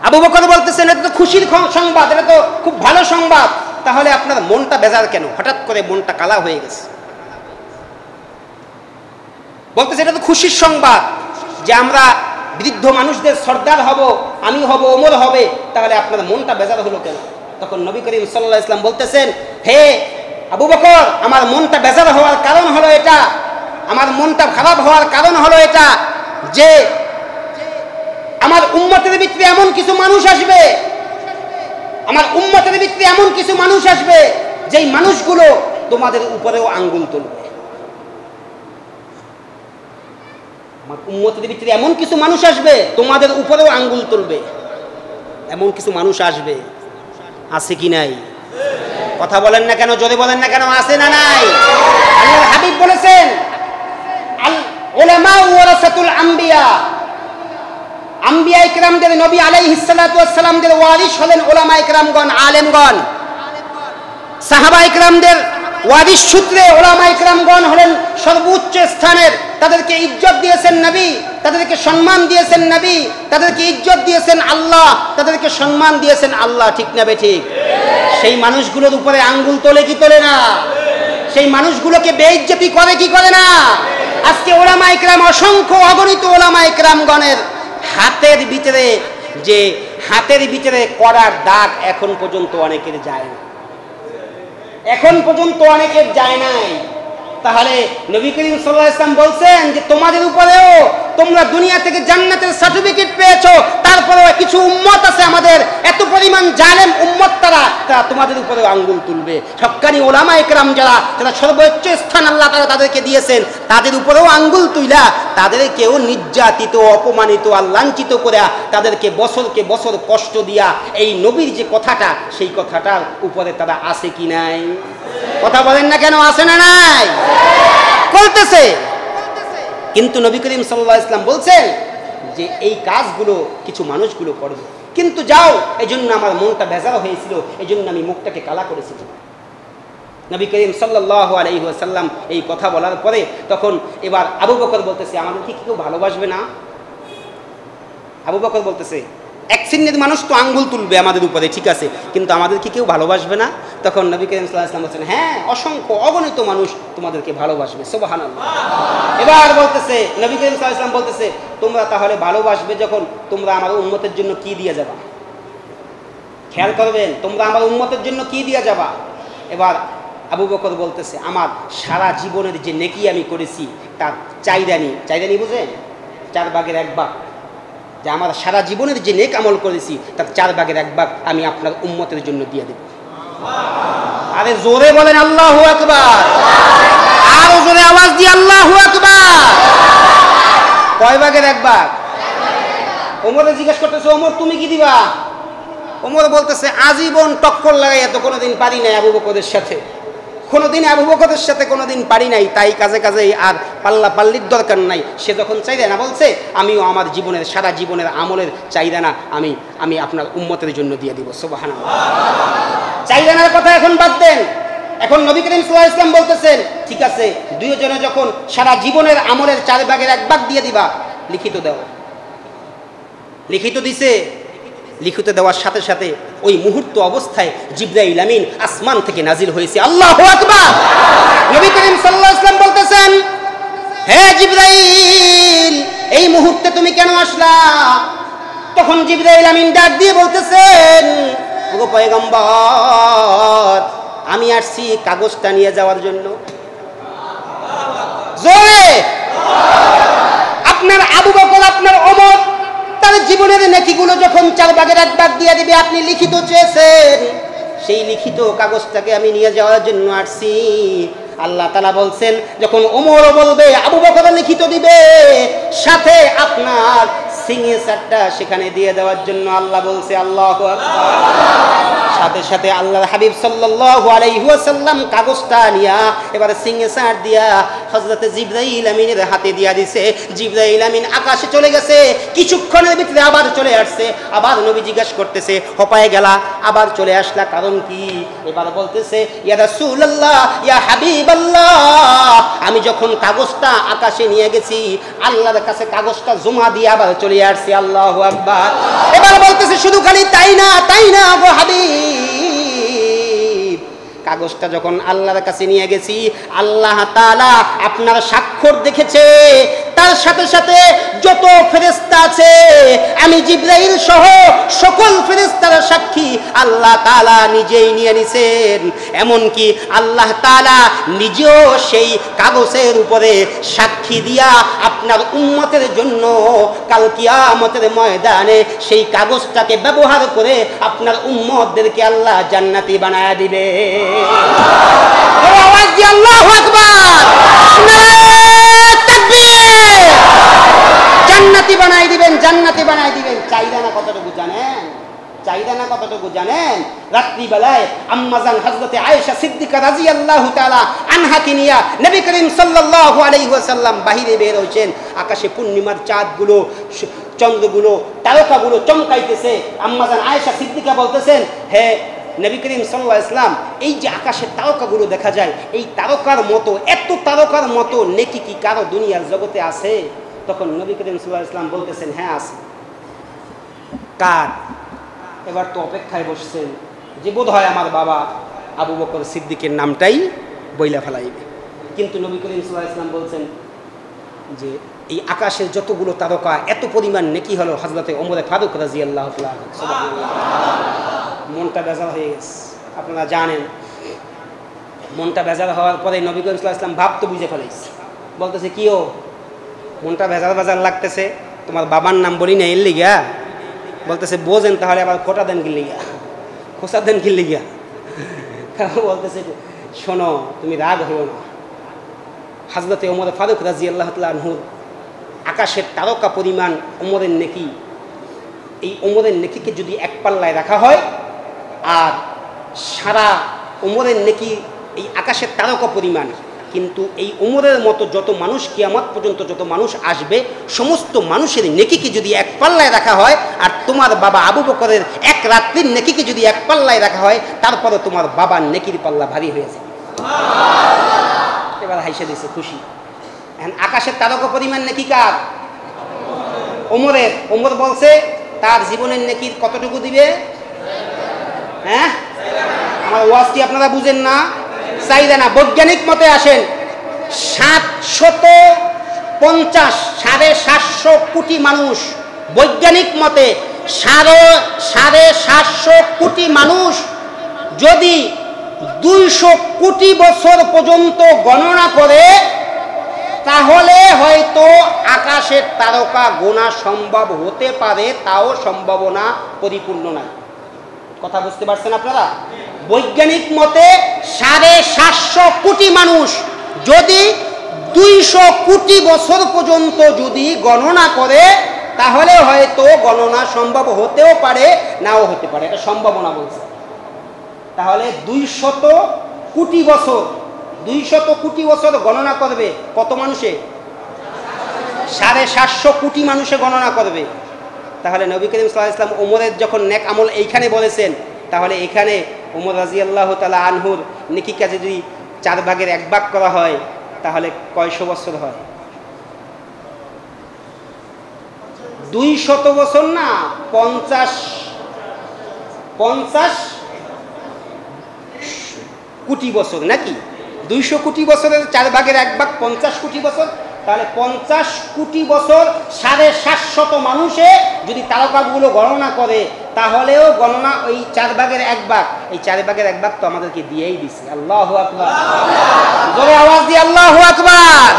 আবু বকর বলতেছেন, এটা তো খুশির সংবাদ, এটা তো খুব ভালো সংবাদ, তাহলে আপনার মনটা বেজার কেন? হঠাৎ করে মনটা কালা হয়ে গেছে। বলতেছে, এটা তো খুশির সংবাদ যে আমরা বৃদ্ধ মানুষদের সর্দার হব, আমি হব, ওমর হবে, তাহলে আপনার মনটা বেজার হলো কেন? তখন নবী করিম সাল্লাল্লাহু আলাইহি ওয়াসাল্লাম বলতেছেন, হে আবু বকর, আমার মনটা বেজার হওয়ার কারণ হলো এটা, আমার মনটা খারাপ হওয়ার কারণ হলো এটা যে আমার উম্মতের ভিতরে এমন কিছু মানুষ আসবে, আমার উম্মতের ভিতরে এমন কিছু মানুষ আসবে যেই মানুষগুলো তোমাদের উপরেও আঙ্গুল তুলবে। আমার উম্মতের ভিতরে এমন কিছু মানুষ আসবে তোমাদের উপরেও আঙ্গুল তুলবে, এমন কিছু মানুষ আসবে। আছে কি নাই? কথা বলেন না কেন? জোরে বলেন না কেন? আছে না নাই? আল্লাহর হাবিব বলেছেন, আল উলামা ওয়ারাসাতুল আম্বিয়া, আম্বিয়া ইকরামদের, নবী আলাইহিস সালাতু ওয়াস সালামদের ওয়ারিস হলেন উলামা ইকরামগণ, আলেমগণ। সাহাবা ইকরামদের ওয়ারিস সূত্রে উলামা ইকরামগণ হলেন সর্বোচ্চ স্থানের। তাদেরকে ইজ্জত দিয়েছেন নবী, তাদেরকে সম্মান দিয়েছেন নবী, তাদেরকে ইজ্জত দিয়েছেন আল্লাহ, তাদেরকে সম্মান দিয়েছেন আল্লাহ। ঠিক না বেঠিক? সেই মানুষগুলোর উপরে আঙ্গুল তোলে কি তোলে না? সেই মানুষগুলোকে বেইজ্জতি করে কি করে না? আজকে উলামা ইকরাম, অসংখ্য অগণিত উলামা ইকরামগণের হাতের ভিতরে করার দাগ এখন পর্যন্ত অনেকের যায় না, এখন পর্যন্ত অনেকের যায় নাই। তাহলে নবী করিম সাল্লাল্লাহু আলাইহি ওয়াসাল্লাম বলছেন যে তোমাদের উপরেও, তোমরা দুনিয়া থেকে জান্নাতের সার্টিফিকেট পেয়েছো, তারপরেও কিছু উম্মত আছে আমাদের, এত পরিমাণ জালেম উম্মত, তারা তোমাদের উপরেও আঙ্গুল তুলবে। হক্কানি উলামা ইকরাম যারা সর্বোচ্চ স্থান আল্লাহ তাআলা তাদেরকে দিয়েছেন, তাদের উপরেও আঙ্গুল তুইলা তাদেরকেও নির্যাতিত, অপমানিত আর লাঞ্ছিত করে তাদেরকে বছরকে বছর কষ্ট দিয়া এই নবীর যে কথাটা, সেই কথাটার উপরে তারা আছে কি নাই? কথা বলেন না কেন? আছে না নাই? বলতেছে। কিন্তু নবী করিম সাল্লাল্লাহু আলাইহি ওয়াসাল্লাম বলছেন যে এই কাজগুলো কিছু মানুষগুলো করবে, কিন্তু যাও, এই জন্য আমার মনটা বেজার হয়েছিল, এই জন্য আমি মুখটাকে কালা করেছিলাম। নবী করিম সাল্লাল্লাহু আলাইহি ওয়াসাল্লাম এই কথা বলার পরে তখন এবার আবু বকর বলতেছে, আমাদের কি কেউ ভালোবাসবে না? আবু বকর বলতেছে, এক শ্রেণীর মানুষ তো আঙ্গুল তুলবে আমাদের উপরে, ঠিক আছে, কিন্তু আমাদের কি কেউ ভালোবাসবে না? তখন নবী করিম সাল্লাল্লাহু আলাইহি ওয়াসাল্লাম বলছেন, হ্যাঁ, অসংখ্য অগণিত মানুষ তোমাদেরকে ভালোবাসবে। সুবহানাল্লাহ। এবার বলতেছে, নবী করিম সাল্লাল্লাহু আলাইহি ওয়াসাল্লাম বলতেছে, তোমরা তাহলে ভালোবাসবে যখন, তোমরা আমার উম্মতের জন্য কি দিয়ে যাবা? খেয়াল করবেন, তোমরা আমার উম্মতের জন্য কি দিয়ে যাবা? এবার আবু বকর বলতেছে, আমার সারা জীবনের যে নেকি আমি করেছি তার চাইদানি বুঝেন? 4 ভাগের 1 ভাগ, যে আমার সারা জীবনের যে নেক আমল করেছি তার 4 ভাগের 1 ভাগ আমি আপনার উম্মতের জন্য দিয়ে দেব। আরে জোরে বলেন আল্লাহু আকবার, আরো জোরে আওয়াজ দিয়ে আল্লাহু আকবার। কয় ভাগের 1 ভাগ? ওমরে জিজ্ঞেস করতেছে, ওমর তুমি কি দিবা? ওমর বলতেছে, আজীবন টক্কর লাগাইয়া তো কোনোদিন পারি নাই আবু বকরের সাথে, কোনোদিন আবু বকরের সাথে কোনোদিন পারি নাই, তাই কাজে কাজে আর পাল্লা পাল্লির দরকার নাই। সে যখন চাইদা না বলছে, আমিও আমার জীবনের সারা জীবনের আমলের চাইদা না আমি আপনার উম্মতের জন্য দিয়ে দিব। সুবহানাল্লাহ। চাইদানার কথা এখন বাদ দেন, এখন নবী করিম সাল্লাল্লাহু আলাইহি ওয়াসাল্লাম বলতেছেন, ঠিক আছে দুইজনে যখন সারা জীবনের আমলের 4/1 দিয়ে দিবা, লিখিত দাও। লিখিত দিছে, লিখিত দেওয়ার সাথে সাথে ওই মুহূর্ত অবস্থায় জিবরাইল আমিন আসমান থেকে নাজিল হয়েছে। আল্লাহু আকবার। নবী করিম সাল্লাল্লাহু আলাইহি ওয়াসাল্লাম বলতেছেন, হে জিবরাইল, এই মুহূর্তে তুমি কেন আসলা? তখন জিবরাইল আমিন ডাক দিয়ে বলতেছেন, ওগো পয়গম্বর, আমি আসছি কাগজটা নিয়ে যাওয়ার জন্য। জোরে আপনার আবু বকর, আপনার ওমর, তার জীবনের নেকিগুলো যখন 4/1 দিয়ে দিবে, আপনি লিখিত চেয়েছেন, সেই লিখিত কাগজটাকে আমি নিয়ে যাওয়ার জন্য আসছি। আল্লাহ তাআলা বলছেন, যখন ওমর বলবে, আবু বকর লিখিত দিবে, সাথে আপনার সিগনেচারটা সেখানে দিয়ে দেওয়ার জন্য আল্লাহ বলছে। আল্লাহু আকবার। সাথে সাথে আল্লাহর হাবিব সাল্লাল্লাহু আলাইহি ওয়াসাল্লাম কাগজটা নিয়া এবারে সিগনেচার দিয়া হযরত জিবরাইল আমিনের হাতে দিয়া দিছে। জিবরাইল আমিন আকাশে চলে গেছে, কিছুক্ষণের ভিতরে আবার চলে আসছে। আবার নবী জিজ্ঞাসা করতেছে, হপায় গেলা, আবার চলে আসলা, কারণ কি? এবার বলতেছে, ইয়া রাসূলুল্লাহ, ইয়া হাবিবাল্লাহ, আমি যখন কাগজটা আকাশে নিয়ে গেছি, আল্লাহর কাছে কাগজটা জমা দিয়ে আবার চলে আসছি। আল্লাহু আকবার। এবার বলতেছে, শুধু খালি তাই না গো হাবিব, কাগজটা যখন আল্লাহর কাছে নিয়ে গেছি, আল্লাহ তাআলা আপনার স্বাক্ষর দেখেছে, তার সাথে সাথে যত ফেরেশতা আছে, আমি জিবরাইল সহ সকল ফেরেশতার সাক্ষী আল্লাহ তাআলা নিজেই নিয়ে নিছেন। এমনকি আল্লাহ তাআলা নিজেও সেই কাগজের উপরে সাক্ষী দিয়া আপনার উম্মতের জন্য কাল কিয়ামতের ময়দানে সেই কাগজটাকে ব্যবহার করে আপনার উম্মতদেরকে আল্লাহ জান্নাতি বানায়া দিবে। আওয়াজ দিয়ে আল্লাহু আকবার। জান্নাতি বানাই দিবেন, জান্নাতি বানাই দিবেন। চাইদা না কতটুকু জানেন? চাইদা না কতটুকু জানেন? রাত্রি বেলায় আম্মাজান হযরতে আয়েশা সিদ্দিকা রাদিয়াল্লাহু তাআলা আনহাকে নিয়া নবী করিম সাল্লাল্লাহু আলাইহি ওয়াসাল্লাম বাহিরে বের হয়েছেন। আকাশে পূর্ণিমার চাঁদগুলো, চন্দ্রগুলো, তারকাগুলো চমকাইতেছে। আম্মাজান আয়েশা সিদ্দিকা বলতেছেন, হে নবী করিম সাল্লাল্লাহু আলাইহি ওয়াসাল্লাম, এই যে আকাশের তারকাগুলো দেখা যায়, এই তারকার মতো, এত তারকার মতো নেকি কি কারো দুনিয়ার জগতে আছে? তখন নবী করিম সাল্লাল্লাহু আলাইহি ওয়াসাল্লাম বলতেছেন, হ্যাঁ আছে। কার? এবার তো অপেক্ষায় বসছেন যে বোধ হয় আমার বাবা আবু বকর সিদ্দিকের নামটাই বইলা ফেলাইবে। কিন্তু নবী করিম সাল্লাল্লাহু আলাইহি ওয়াসাল্লাম বলছেন যে এই আকাশের যতগুলো তারকা, এত পরিমাণ নেকি হলো হযরতে ওমর ফারুক রাদিয়াল্লাহু তাআলা। মনটা বেজার হয়ে গেছে, আপনারা জানেন। মনটা বেজার হওয়ার পরে নবী করিম সাল্লাল্লাহু আলাইহি ওয়াসাল্লাম ভাব তো বুঝে ফেলাইছে। বলতেছে, কিও মনটা বেজার লাগতেছে, তোমার বাবার নাম বলি না এর লিগা? বলতেছে, বোঝেন তাহলে আবার খোটা দেন কি লিগা, খোসা দেন কি লিগা? বলতেছে, শোনো, তুমি রাগ হইও না। হযরতে ওমর ফারুক রাদিয়াল্লাহু তাআলা আনহু আকাশের তারকা পরিমাণ ওমরের নেকি, এই ওমরের নেকিকে যদি এক পাল্লায় রাখা হয়, আর সারা ওমরের নেকি এই আকাশের তারকা পরিমাণ, কিন্তু এই ওমরের মতো যত মানুষ কিয়ামত পর্যন্ত যত মানুষ আসবে, সমস্ত মানুষের নেকিকে যদি এক পাল্লায় রাখা হয়, আর তোমার বাবা আবু বকরের এক রাত্রির নেকিকে যদি এক পাল্লায় রাখা হয়, তারপরে তোমার বাবার নেকির পাল্লা ভারী হয়েছে। এবার হাইসা দিয়েছে খুশি। এখন আকাশের তারকা পরিমাণ নেকি কার? ওমরের। ওমর বলছে তার জীবনের নেকির কতটুকু দিবে? হ্যাঁ, আমার ওয়াজটি আপনারা বুঝেন না? চাইদা না। বৈজ্ঞানিক মতে আসেন, 750 750 কোটি মানুষ, বৈজ্ঞানিক মতে 750 কোটি মানুষ যদি 200 কোটি বছর পর্যন্ত গণনা করে, তাহলে হয়তো আকাশের তারকা গোনা সম্ভব হতে পারে, তাও সম্ভাবনা পরিপূর্ণ নয়। কথা বুঝতে পারছেন আপনারা? বৈজ্ঞানিক মতে 750 কোটি মানুষ যদি 200 কোটি বছর পর্যন্ত যদি গণনা করে, তাহলে হয়তো গণনা সম্ভব হতেও পারে, নাও হতে পারে, এটা সম্ভাবনা বলছে। তাহলে 200 কোটি বছর 200 কোটি বছর গণনা করবে কত মানুষে? 750 কোটি মানুষে গণনা করবে। তাহলে নবী করিম সাল্লাল্লাহু আলাইহি ওয়াসাল্লাম ওমরের যখন নেক আমল এইখানে বলেছেন, তাহলে এখানে ওমর রাদিয়াল্লাহু তাআলা আনহুর নেকি কাজে যদি 4 ভাগের 1 ভাগ করা হয় তাহলে কয়শো বছর হয়? 200 বছর না, 50 কোটি বছর নাকি? 200 কোটি বছরের 4 ভাগের 1 ভাগ 50 কোটি বছর। তাহলে 50 কোটি বছর 750 মানুষে যদি তারকাগুলো গণনা করে, তাহলেও গণনা ওই 4 ভাগের 1 ভাগ, এই 4 ভাগের 1 ভাগ তো আমাদেরকে দিয়েই দিছে। আল্লাহু আকবার, জোরে আওয়াজ দিয়ে আল্লাহু আকবার।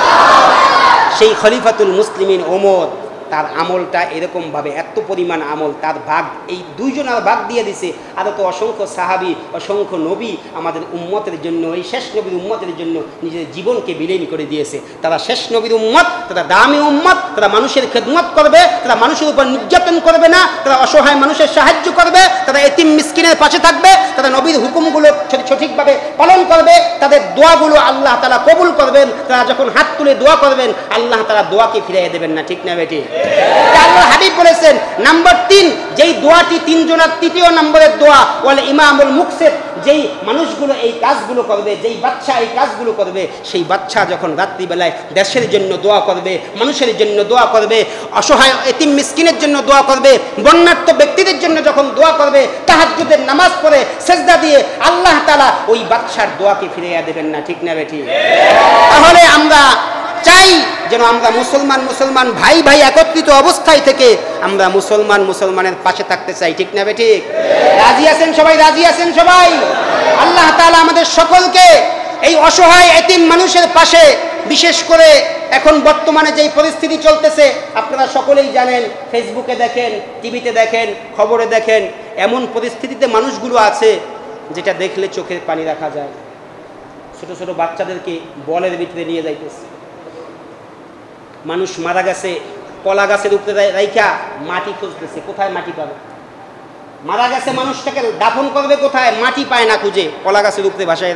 সেই খলিফাতুল মুসলিমিন ওমর, তার আমলটা এরকমভাবে এত পরিমাণ আমল, তার ভাগ এই 2 জনের ভাগ দিয়ে দিছে। আরও তো অসংখ্য সাহাবি, অসংখ্য নবী আমাদের উম্মতের জন্য, এই শেষ নবীর উম্মতের জন্য নিজের জীবনকে বিলীন করে দিয়েছে। তারা শেষ নবীর উম্মত, তারা দামি উম্মত, তারা মানুষের খেদমত করবে, তারা মানুষের উপর নির্যাতন করবে না, তারা অসহায় মানুষের সাহায্য করবে, তারা এতিম মিসকিনের পাশে থাকবে, তারা নবীর হুকুমগুলো সঠিকভাবে পালন করবে, তাদের দোয়াগুলো আল্লাহ তাআলা কবুল করবেন। তারা যখন হাত তুলে দোয়া করবেন, আল্লাহ তাআলা দোয়াকে ফিরিয়ে দেবেন না, ঠিক না বেটি? আল্লাহ হাবিব বলেছেন নাম্বার 3, যেই দোয়াটি 3 জনের 3য় নম্বরের দোয়া, ওয়াল ইমামুল মুকসিত, যেই মানুষগুলো এই কাজগুলো করবে, যেই বাচ্চা এই কাজগুলো করবে, সেই বাচ্চা যখন রাত্রিবেলায় দেশের জন্য দোয়া করবে, মানুষের জন্য দোয়া করবে, অসহায় এতিম মিসকিনের জন্য দোয়া করবে, বন্যার্ত ব্যক্তিদের জন্য যখন দোয়া করবে, তাহাজ্জুদের নামাজ পড়ে সেজদা দিয়ে, আল্লাহ তাআলা ওই বাচ্চার দোয়াকে ফিরিয়ে দেবেন না, ঠিক না বেটি? তাহলে আমরা চাই যেন আমরা মুসলমান ভাই ভাই একত্রিত অবস্থায় থেকে আমরা মুসলমানের পাশে থাকতে চাই, ঠিক না বেটি? রাজি আছেন সবাই? রাজি আছেন সবাই? আল্লাহ তাআলা আমাদের সকলকে এই অসহায় এতিম মানুষের পাশে, বিশেষ করে এখন বর্তমানে যেই পরিস্থিতি চলতেছে আপনারা সকলেই জানেন, ফেসবুকে দেখেন, টিভিতে দেখেন, খবরে দেখেন, এমন পরিস্থিতিতে মানুষগুলো আছে যেটা দেখলে চোখের পানি রাখা যায়। ছোট ছোট বাচ্চাদেরকে বলের ভিতরে নিয়ে যাইতেছে। মানুষ মারা গেছে, কলা গাছের উপরে রাইখা মাটি খুঁজতেছে, কোথায় মাটি পাবে? মারা গেছে মানুষটাকে দাফন করবে কোথায়? মাটি পায় না খুঁজে, কলা গাছের উপরে ভাসায়